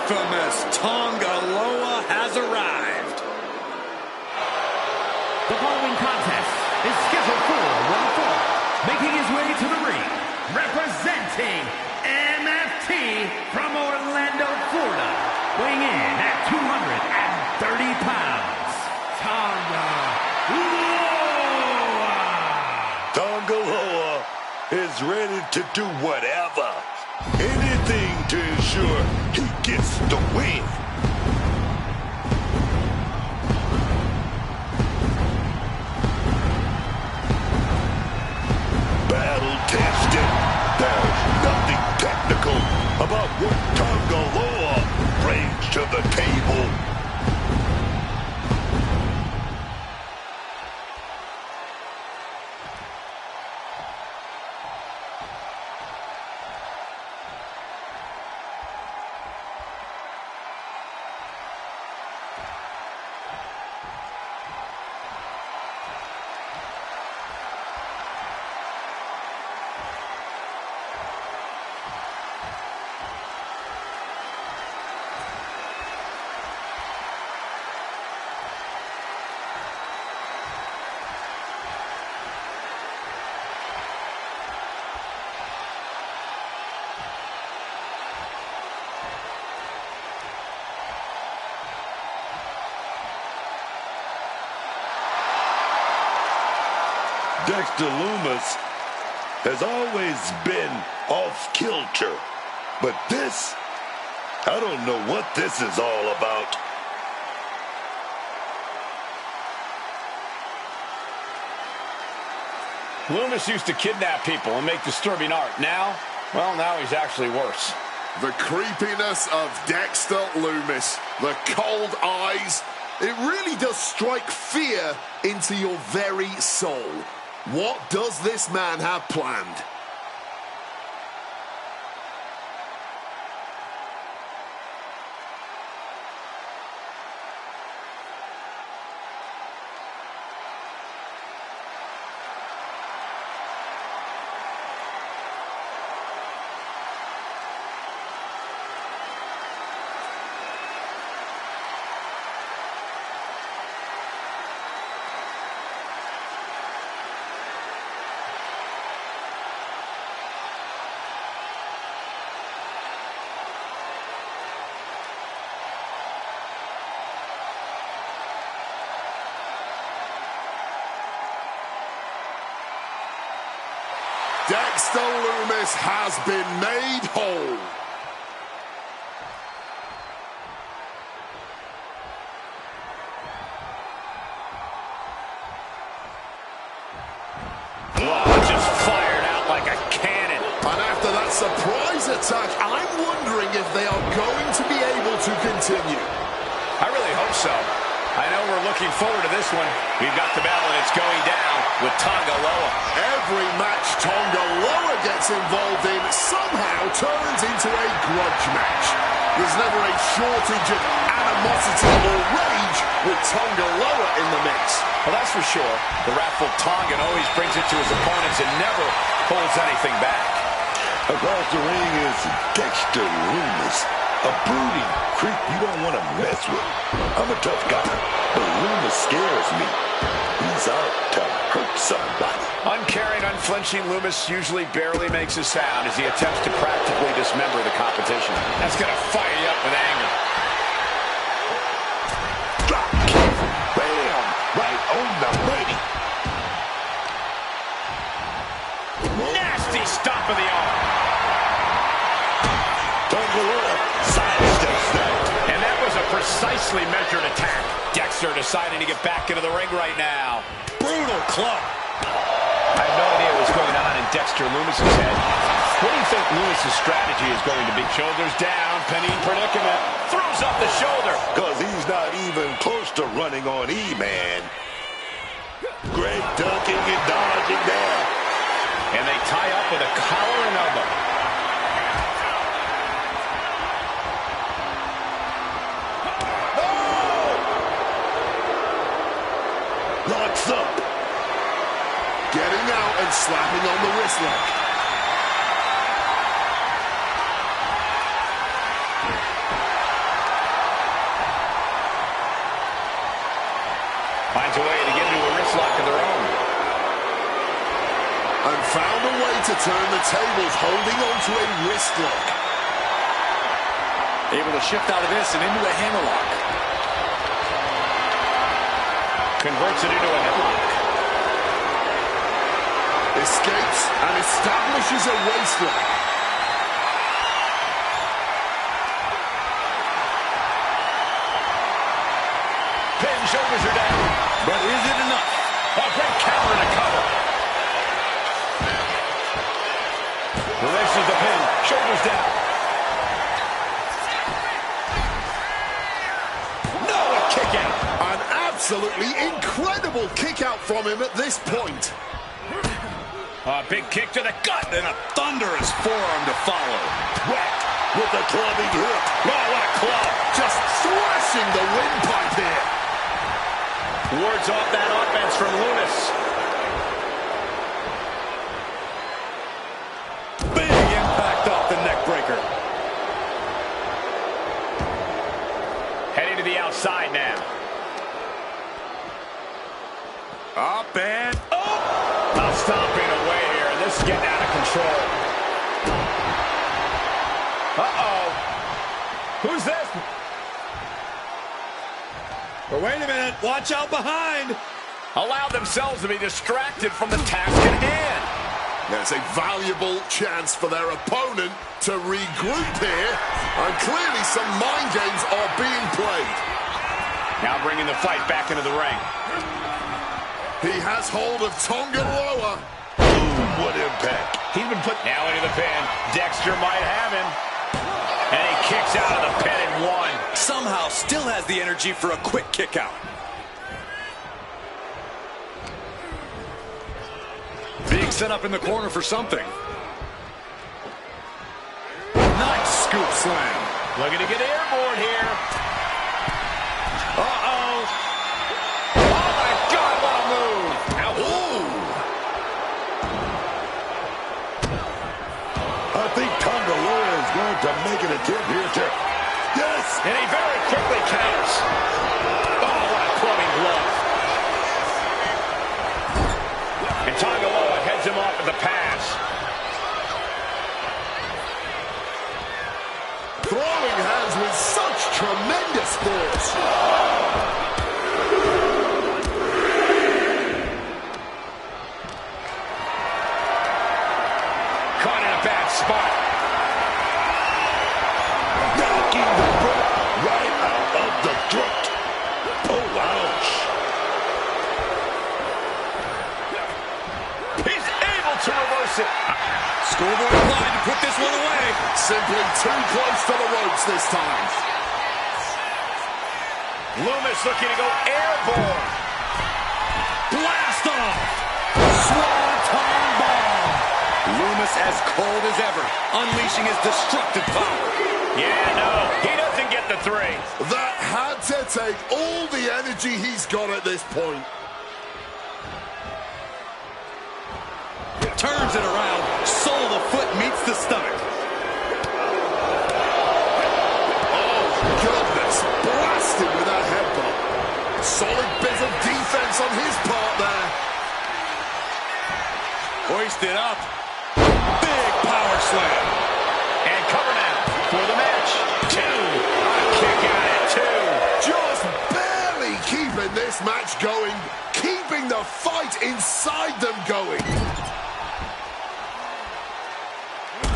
infamous Tonga Loa has arrived. The following contest is scheduled for one fall, making his way to the ring, representing MFT from Orlando, Florida, weighing in at 230 pounds, Tonga Loa. Tonga Loa is ready to do whatever, anything to ensure he gets the win. Battle-tested, there's nothing technical about what Tonga Loa brings to the table. Dexter Lumis has always been off-kilter, but this, I don't know what this is all about. Lumis used to kidnap people and make disturbing art. Now, well, now he's actually worse. The creepiness of Dexter Lumis, the cold eyes, it really does strike fear into your very soul. What does this man have planned? Dexter Lumis has been made whole. Wow, just fired out like a cannon. And after that surprise attack, I'm wondering if they are going to be able to continue. I really hope so. I know we're looking forward to this one. We've got the bell and it's going down with Tonga Loa. Every match Tonga Loa gets involved in somehow turns into a grudge match. There's never a shortage of animosity or rage with Tonga Loa in the mix. Well, that's for sure. The wrathful Tongan always brings it to his opponents and never holds anything back. Across the ring is Dexter Lumis, a brooding creep you don't want to mess with. I'm a tough guy, but Lumis scares me. He's out to hurt somebody. Uncaring, unflinching, Lumis usually barely makes a sound as he attempts to practically dismember the competition. That's going to fire you up with anger. Drop kick. Bam! Right on the money. Nasty stop of the arm. Tonga Loa sidesteps that. And that was a precisely measured attack. Dexter deciding to get back into the ring right now. Brutal club. I have no idea what's going on in Dexter Lumis's head. What do you think Lumis's strategy is going to be? Shoulders down, penny predicament. Throws up the shoulder. Because he's not even close to running on E-Man. Great ducking and dodging there. And they tie up with a collar and elbow. Locks up. Getting out and slapping on the wrist lock. And found a way to turn the tables, holding on to a wrist lock. Able to shift out of this and into a hammerlock. Converts it into a headlock. Escapes and establishes a waistlock. Pin, shoulders are down. But is it enough? A great counter and a cover. Releases the pin, shoulders down. No, a kick out. An absolutely incredible kick out from him at this point. A big kick to the gut. And a thunderous forearm to follow. Whack with the clubbing hip. Oh, what a club. Just thrashing the windpipe here. Wards off that offense from Lumis. Big impact off the neck breaker. Heading to the outside now. Up and Not stomping away here. This is getting out of control. Uh-oh. Who's this? But wait a minute, watch out behind. Allow themselves to be distracted from the task at hand. There's a valuable chance for their opponent to regroup here. And clearly some mind games are being played. Now bringing the fight back into the ring. He has hold of Tonga Loa. Boom, what impact. He's been put now into the pin. Dexter might have him. And he kicks out of the pin and one. Somehow still has the energy for a quick kick out. Being set up in the corner for something. Nice scoop slam. Looking to get airborne here. Uh-oh. Oh, my God, what a move. I think Tonga Loa is going to make an attempt here to... Yes! And he very quickly counters. Oh, what a clubbing glove. And Tonga Loa heads him off with the pass. Throwing hands with such tremendous force. Caught in a bad spot. Knocking the breath right out of the throat. Oh, ouch. He's able to reverse it. Scoreboard applied to put this one away. Simply too close to the ropes this time. Lumis looking to go airborne. Blast off. Swanton bomb. Lumis as cold as ever, unleashing his destructive power. Yeah, no, he doesn't get the three. That had to take all the energy he's got at this point. Turns it around, sole of foot meets the stomach. Oh, goodness. Blasted with that headbutt. Solid bit of defense on his part there. Hoisted up. Big power slam. And cover now for the match. Two. A kick out at two. Just barely keeping this match going. Keeping the fight inside them going.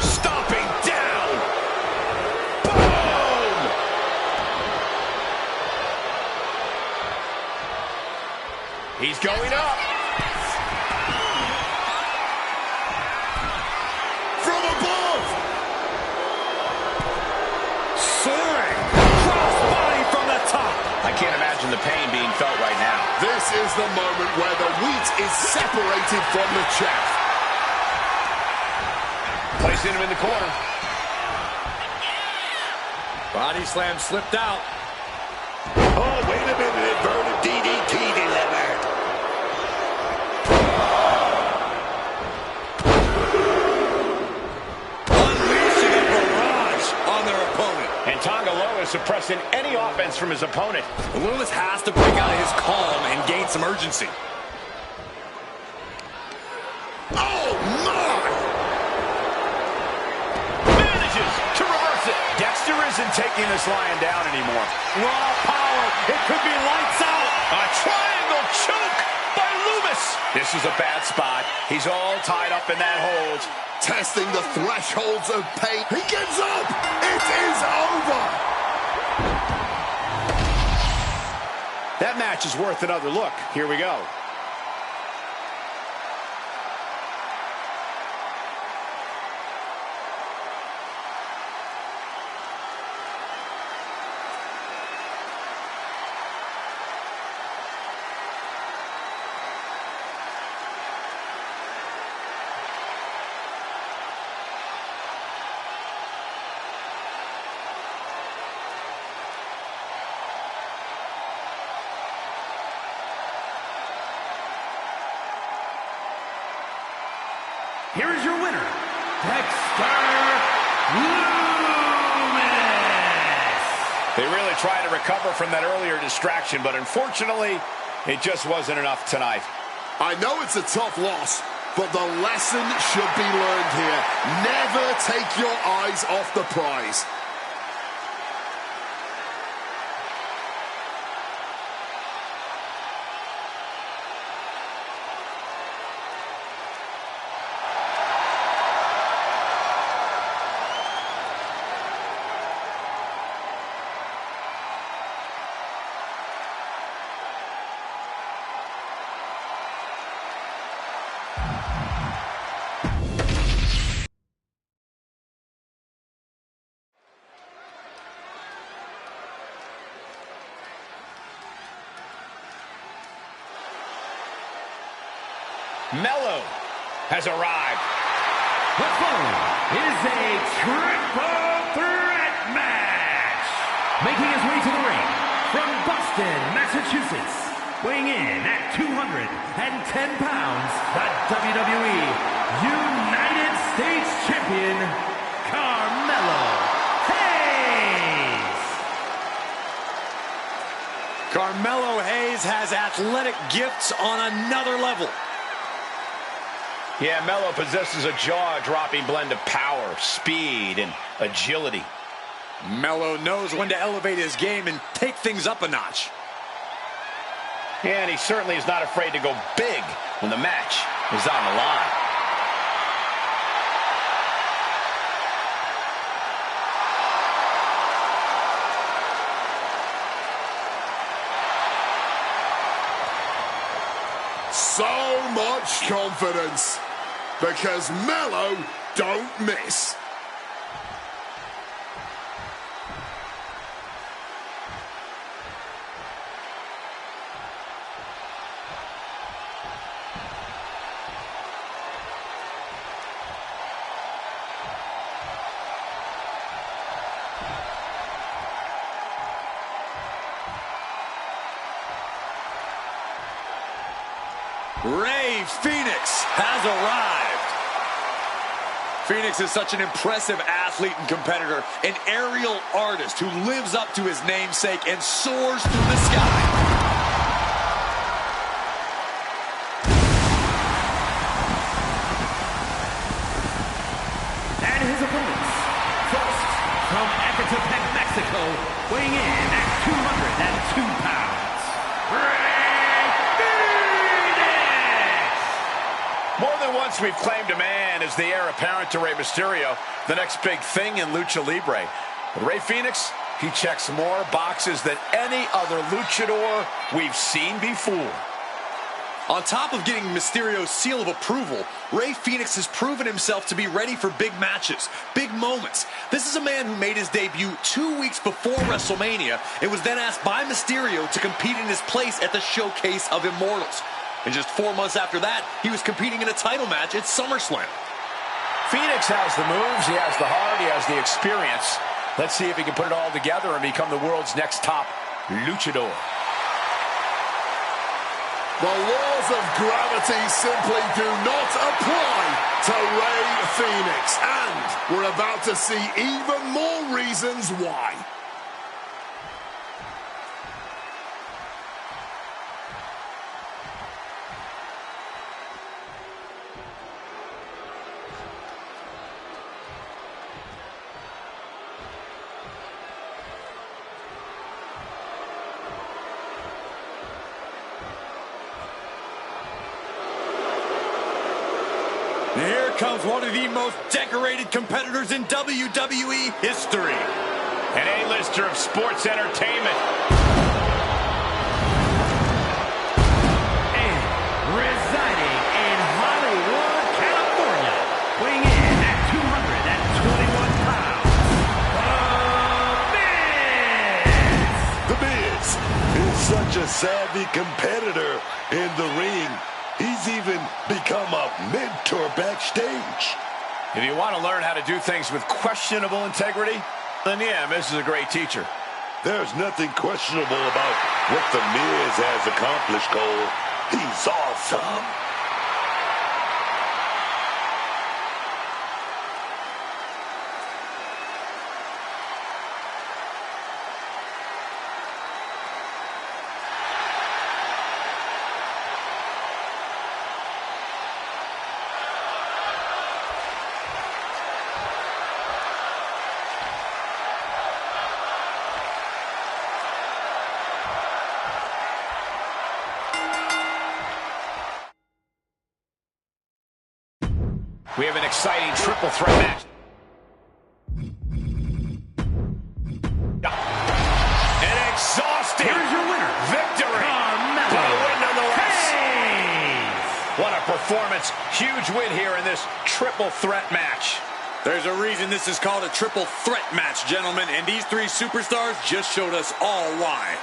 Stomping down. Boom. He's going up. From above. Soaring. Crossbody from the top. I can't imagine the pain being felt right now. This is the moment where the wheat is separated from the chaff. Placing him in the corner. Body slam slipped out. Oh, wait a minute. Inverted DDT delivered. Unleashing a barrage on their opponent. And Tonga Loa is suppressing any offense from his opponent. Lumis has to break out of his calm and gain some urgency. Oh, Dexter isn't taking this lying down anymore. Raw power. It could be lights out. A triangle choke by Loomis. This is a bad spot. He's all tied up in that hold. Testing the thresholds of pain. He gets up. It is over. That match is worth another look. Here we go. Here is your winner, Dexter Loomis. They really tried to recover from that earlier distraction, but unfortunately, it just wasn't enough tonight. I know it's a tough loss, but the lesson should be learned here. Never take your eyes off the prize. Mello has arrived. The following is a triple threat match. Making his way to the ring from Boston, Massachusetts, weighing in at 210 pounds, the WWE United States Champion, Carmelo Hayes. Carmelo Hayes has athletic gifts on another level. Yeah, Mello possesses a jaw-dropping blend of power, speed, and agility. Mello knows when to elevate his game and take things up a notch. Yeah, and he certainly is not afraid to go big when the match is on the line. So much confidence. Because Mello don't miss. Rey Fenix has arrived. Fenix is such an impressive athlete and competitor, an aerial artist who lives up to his namesake and soars through the sky. And his opponents, first from Ecatepec, Mexico, weighing in at 202 pounds, Rey Fenix! More than once we've claimed a man as the heir apparent to Rey Mysterio, the next big thing in Lucha Libre. But Rey Fenix, he checks more boxes than any other luchador we've seen before. On top of getting Mysterio's seal of approval, Rey Fenix has proven himself to be ready for big matches, big moments. This is a man who made his debut 2 weeks before WrestleMania and was then asked by Mysterio to compete in his place at the Showcase of Immortals. And just 4 months after that, he was competing in a title match at SummerSlam. Phoenix has the moves, he has the heart, he has the experience. Let's see if he can put it all together and become the world's next top luchador. The laws of gravity simply do not apply to Rey Fenix. And we're about to see even more reasons why. comes one of the most decorated competitors in WWE history. An A-lister of sports entertainment. And residing in Hollywood, California, weighing in at 221 pounds, The Miz is such a savvy competitor in the ring. He's even become a mentor backstage. If you want to learn how to do things with questionable integrity, then yeah, Miz is a great teacher. There's nothing questionable about what The Miz has accomplished, Cole. He's awesome. We have an exciting triple threat match. An exhausting Here's your winner, victory. Carmelo But a win nonetheless. Hayes. What a performance. Huge win here in this triple threat match. There's a reason this is called a triple threat match, gentlemen, and these three superstars just showed us all why.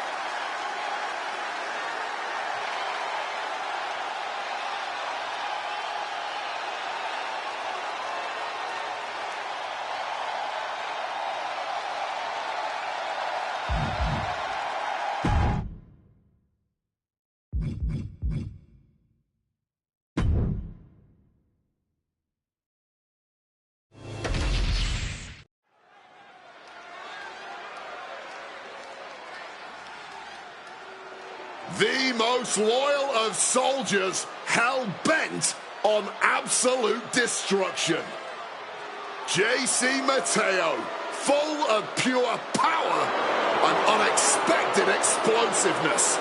The most loyal of soldiers, hell-bent on absolute destruction. JC Mateo, full of pure power and unexpected explosiveness.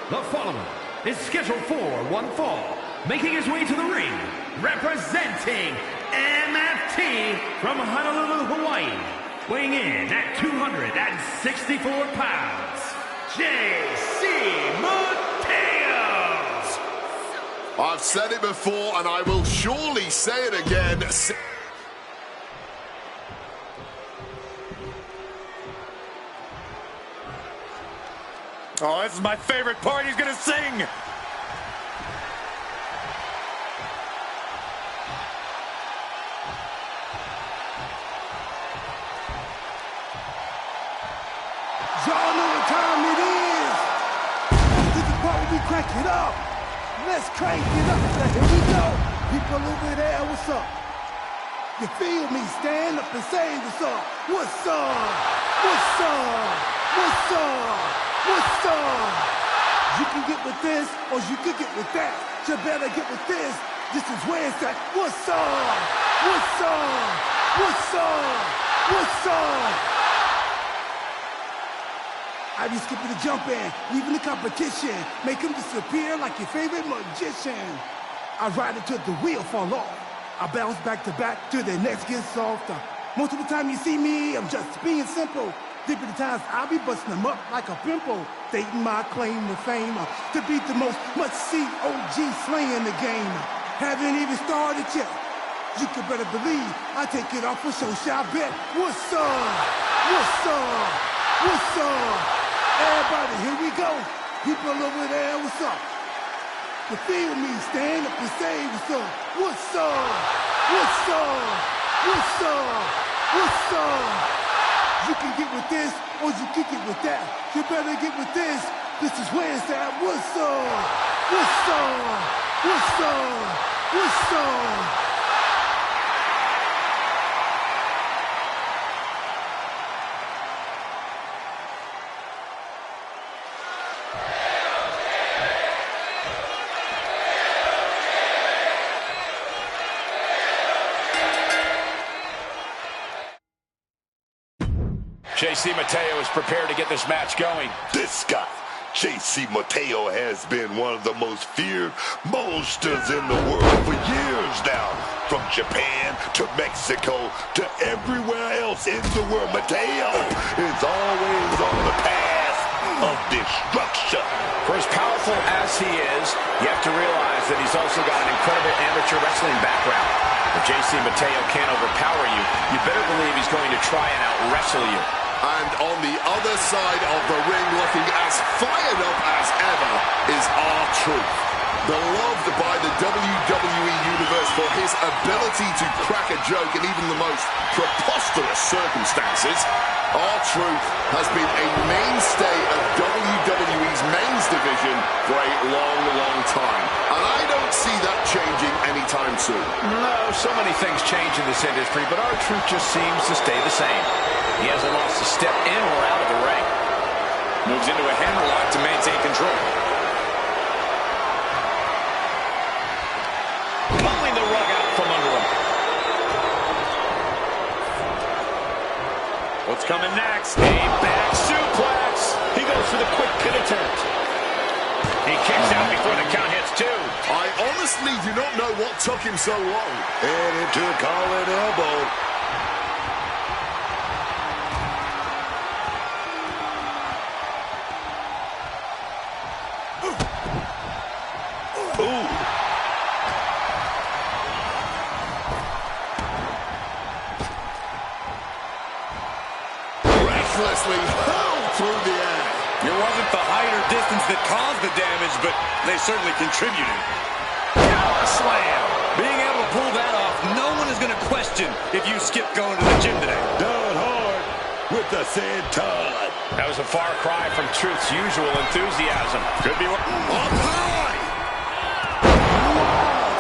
The following is scheduled for one fall, making his way to the ring, representing MFT from Honolulu, Hawaii, weighing in at 264 pounds, JC Mateos. I've said it before and I will surely say it again. Oh, this is my favorite part. He's gonna sing. Y'all know what time it is. This is part where we crank it up. Let's crank it up. Now here we go. People over there, what's up? You feel me? Stand up and say what's up. What's up? What's up? What's up? What's up? You can get with this or you can get with that. You better get with this. This is where it's at. What's up? What's up? What's up? What's up? I be skipping the jump in, leaving the competition, make him disappear like your favorite magician. I ride until the wheel fall off. I bounce back to back till the next gets softer. Most of the time you see me, I'm just being simple. Different times I'll be busting them up like a pimple. Stating my claim to fame, to be the most must-see OG slaying the game. Haven't even started yet. You can better believe I take it off for show, shall bet. What's up? What's up? What's up? Everybody, here we go. People over there, what's up? You feel me? Stand up and say what's up. What's up? What's up? What's up? What's up? You can get with this or you can get with that. You better get with this. This is where it's at. What's up? What's up? What's up? What's up? JC Mateo is prepared to get this match going. This guy JC Mateo has been one of the most feared monsters in the world for years now. From Japan to Mexico to everywhere else in the world, Mateo is always on the path of destruction. For as powerful as he is, you have to realize that he's also got an incredible amateur wrestling background. If JC Mateo can't overpower you, you better believe he's going to try and out-wrestle you. And on the other side of the ring, looking as fired up as ever, is R-Truth. Beloved by the WWE Universe for his ability to crack a joke in even the most preposterous circumstances, R-Truth has been a mainstay of WWE's men's division for a long, long time. And I don't see that changing anytime soon. No, so many things change in this industry, but R-Truth just seems to stay the same. He hasn't lost a step in or out of the ring. Moves into a hammerlock to maintain control. Pulling the rug out from under him. What's coming next? A back suplex. He goes for the quick pin attempt. He kicks out before the count hits two. I honestly do not know what took him so long. And into a collar elbow. Recklessly hurled through the air. It wasn't the height or distance that caused the damage, but they certainly contributed. Power slam. Being able to pull that off, no one is going to question if you skipped going to the gym today. Done hard with the senton. That was a far cry from Truth's usual enthusiasm. Could be Up high.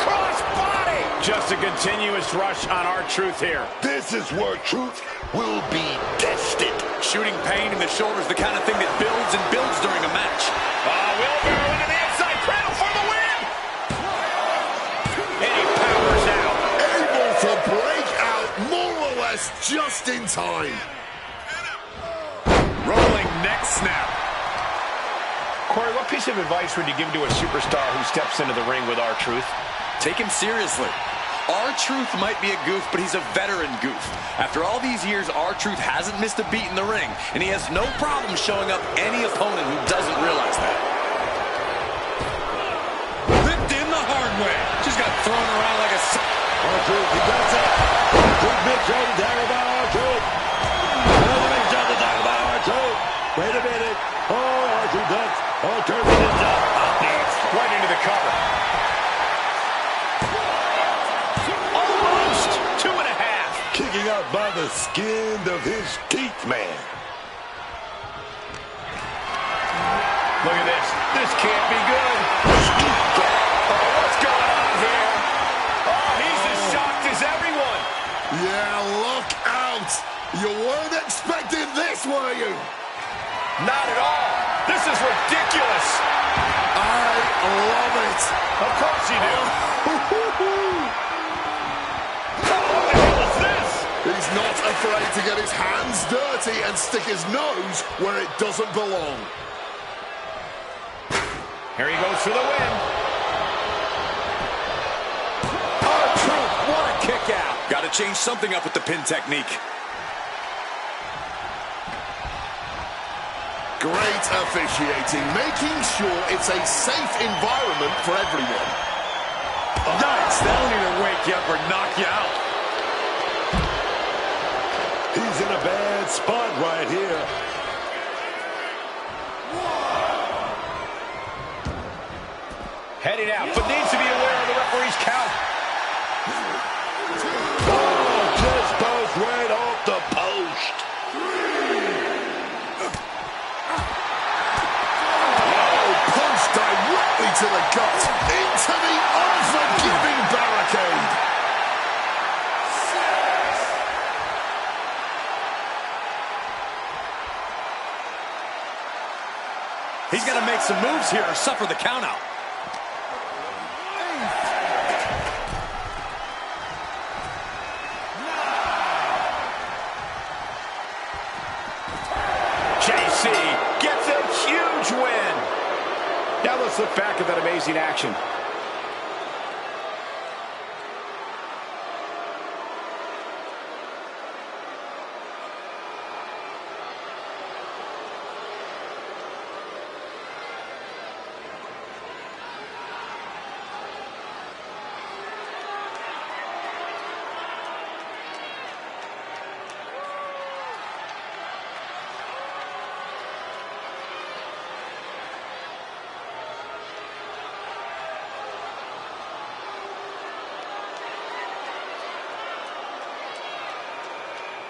Cross body. Just a continuous rush on R-Truth here. This is where Truth will be tested. Shooting pain in the shoulder is the kind of thing that builds and builds during a match. Wheelbarrow into the inside cradle for the win. And he powers out. Able to break out more or less just in time. Rolling neck snap. Corey, what piece of advice would you give to a superstar who steps into the ring with R-Truth? Take him seriously. R-Truth might be a goof, but he's a veteran goof. After all these years, R-Truth hasn't missed a beat in the ring, and he has no problem showing up any opponent who doesn't realize that. Whipped in the hard way. Just got thrown around like a... R-Truth, he does it. R-Truth, big shoulder down about R-Truth. Another big shoulder down about R-Truth. Wait a minute. Oh, R-Truth ducks. Oh, turns it into up next. Right into the cover. Kicking out by the skin of his teeth, man. Look at this. This can't be good. Oh, what's going on here? Oh, he's as shocked as everyone. Yeah, look out. You weren't expecting this, were you? Not at all. This is ridiculous. I love it. Of course you do. He's not afraid to get his hands dirty and stick his nose where it doesn't belong. Here he goes for the win. R-Truth, what a kick out. Got to change something up with the pin technique. Great officiating, making sure it's a safe environment for everyone. Nice. That'll either wake you up or knock you out. He's in a bad spot right here. Heading out, but needs to be aware of the referee's count. Oh, just goes right off the post. Oh, punch directly to the gut, into the unforgiving barricade. He's got to make some moves here or suffer the countout. JC gets a Huge win. Now let's look back at that amazing action.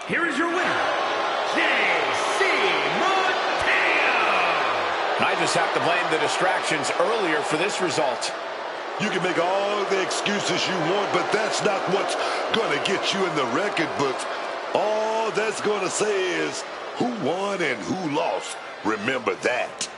Here is your winner, J.C. Mateo. I just have to blame the distractions earlier for this result. You can make all the excuses you want, but that's not what's going to get you in the record books. All that's going to say is who won and who lost. Remember that.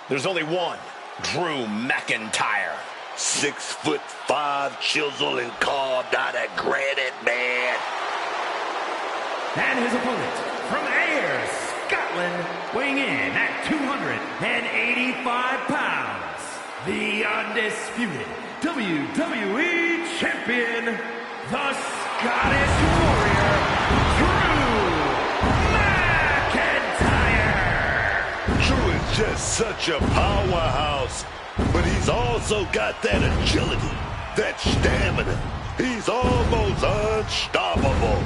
There's only one, Drew McIntyre. 6'5", chiseled and carved out of granite, man. And his opponent, from Ayr, Scotland, weighing in at 285 pounds, the undisputed WWE Champion, the Scottish Warrior, Drew McIntyre. Drew is just such a powerhouse, but he's also got that agility, that stamina. He's almost unstoppable.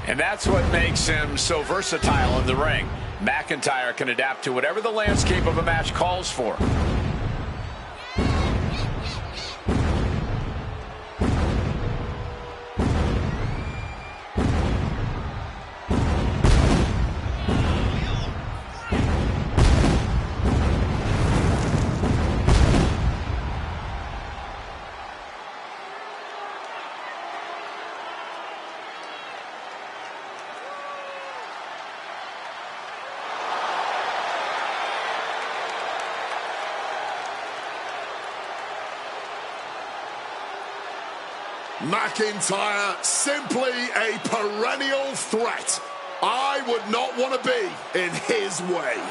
And that's what makes him so versatile in the ring. McIntyre can adapt to whatever the landscape of a match calls for. McIntyre, simply a perennial threat. I would not want to be in his way.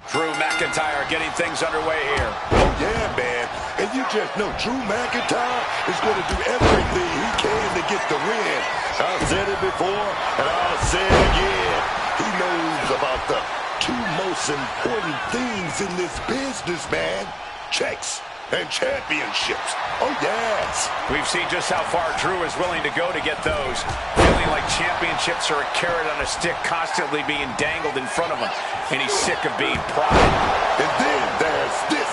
Drew McIntyre getting things underway here. Oh, yeah, man. And you just know Drew McIntyre is going to do everything he can to get the win. I've said it before, and I'll say it again. He knows about the two most important things in this business, man. Checks and championships. Oh, yes. We've seen just how far Drew is willing to go to get those. Feeling like championships are a carrot on a stick constantly being dangled in front of him. And he's sick of being prodded. And then there's this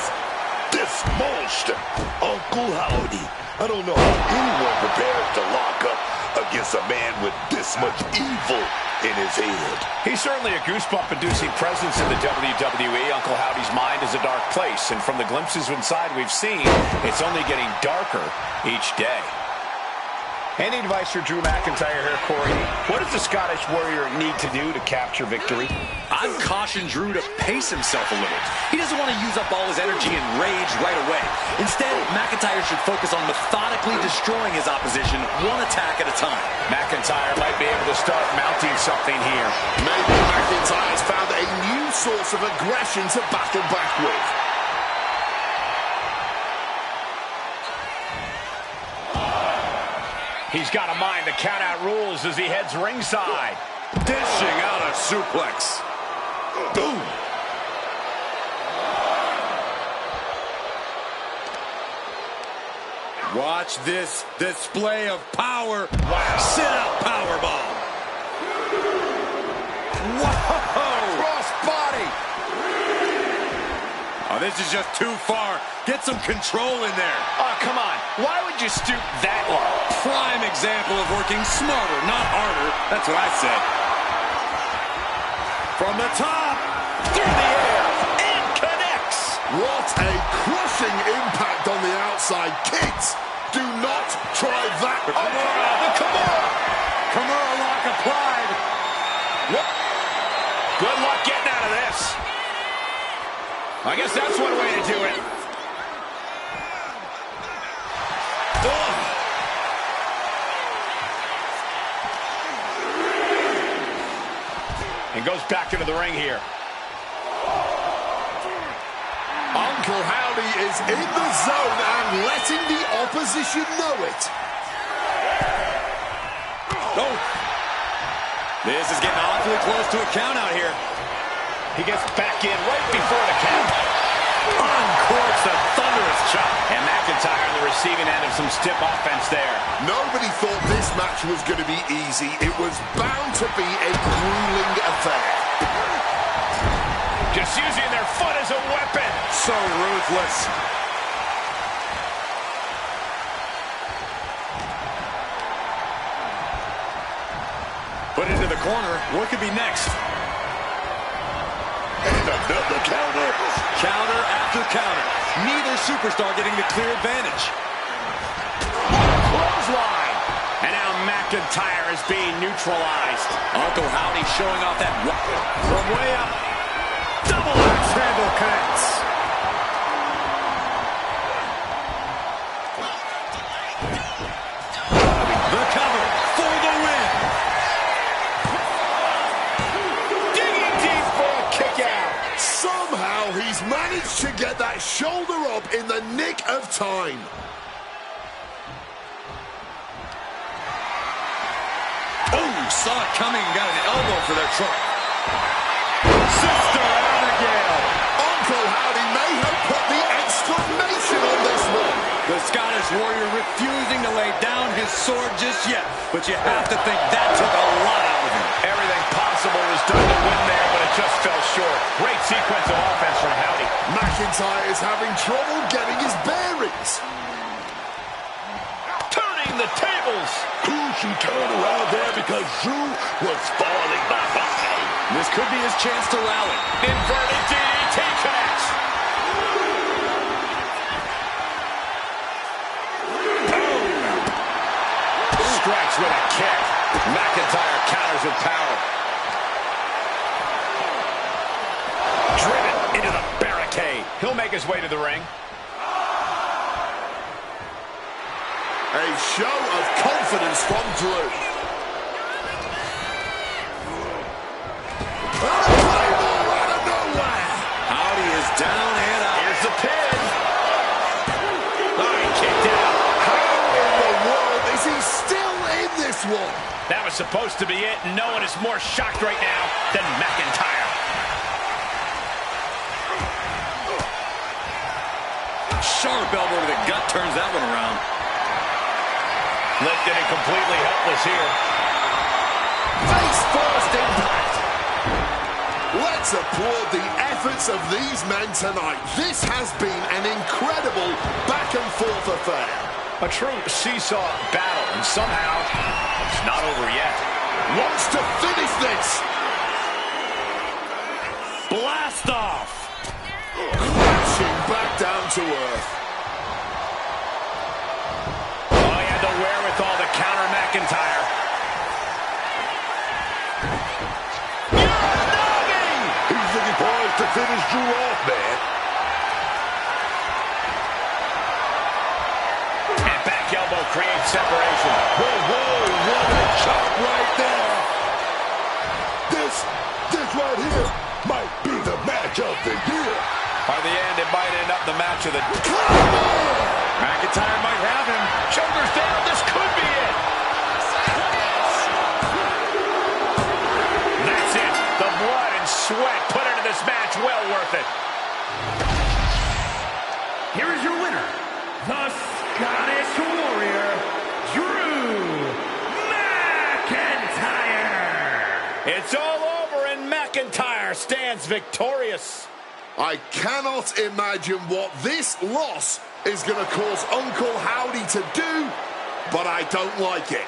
monster, Uncle Howdy. I don't know how anyone prepares to lock up against a man with this much evil in his head. He's certainly a goosebump-inducing presence in the WWE. Uncle Howdy's mind is a dark place, and from the glimpses inside we've seen, it's only getting darker each day. Any advice for Drew McIntyre here, Corey? What does the Scottish Warrior need to do to capture victory? I'd caution Drew to pace himself a little. He doesn't want to use up all his energy and rage right away. Instead, McIntyre should focus on methodically destroying his opposition one attack at a time. McIntyre might be able to start mounting something here. Maybe McIntyre's found a new source of aggression to battle back with. He's got to mind the count-out rules as he heads ringside. Dishing out a suplex. Boom. Watch this display of power. Wow. Sit-out powerbomb. Whoa! Cross body. Oh, this is just too far. Get some control in there. Oh, come on. Why would you stoop that low? Prime example of working smarter, not harder. That's what I said. From the top, through the air, and connects. What a crushing impact on the outside. Kids, do not try that. The Kimura. Kimura lock applied. What? Good luck getting out of this. I guess that's one way to do it. And goes back into the ring here. Uncle Howdy is in the zone and letting the opposition know it. Oh. This is getting awfully close to a count out here. He gets back in right before the count. Uncorks a thunderous chop. And McIntyre on the receiving end of some stiff offense there. Nobody thought this match was going to be easy. It was bound to be a grueling affair. Just using their foot as a weapon. So ruthless. Put into the corner. What could be next? And another counter. Counter after counter. Neither superstar getting the clear advantage. Clothesline. And now McIntyre is being neutralized. Uncle Howdy showing off that from way up. Double axe handle connects. The cover for the win. Digging deep for a kick out. Somehow he's managed to get that shoulder up in the nick of time. Oh, saw it coming and got an elbow for their trouble. Sister Abigail. Uncle Howdy may have put the exclamation on this one. The Scottish Warrior refusing to lay down his sword just yet. But you have to think that took a lot out of him. Everything possible was done to win there, but it just fell short. Great sequence of offense from Howdy. McIntyre is having trouble getting his bearings. Turning the tables. She turned around there because Drew was falling behind. This could be his chance to rally. Inverted DDT connects. Strikes with a kick. McIntyre counters with power. Driven into the barricade. He'll make his way to the ring. A show of confidence from Drew. Out of nowhere. Howdy is down and out. Here's the pin. Oh, he kicked out. How in the world is he still in this one? That was supposed to be it. No one is more shocked right now than McIntyre. Sharp elbow to the gut turns that one around. Lifted and completely helpless here. Face first impact. Let's applaud the efforts of these men tonight. This has been an incredible back and forth affair. A true seesaw battle, and somehow it's not over yet. Wants to finish this. Blast off. Crashing back down to earth. Oh, he had to wherewithal to counter McIntyre. He's looking poised to finish Drew off, man. And back elbow creates separation. Whoa, whoa, what a chop right there. This right here might be the match of the year. By the end, it might end up the match of the... McIntyre might have him. Shoulders down, this could be it. That's it. The blood and sweat put into this match, well worth it. Here is your winner, the Scottish Warrior, Drew McIntyre. It's all over and McIntyre stands victorious. I cannot imagine what this loss is going to cause Uncle Howdy to do, but I don't like it.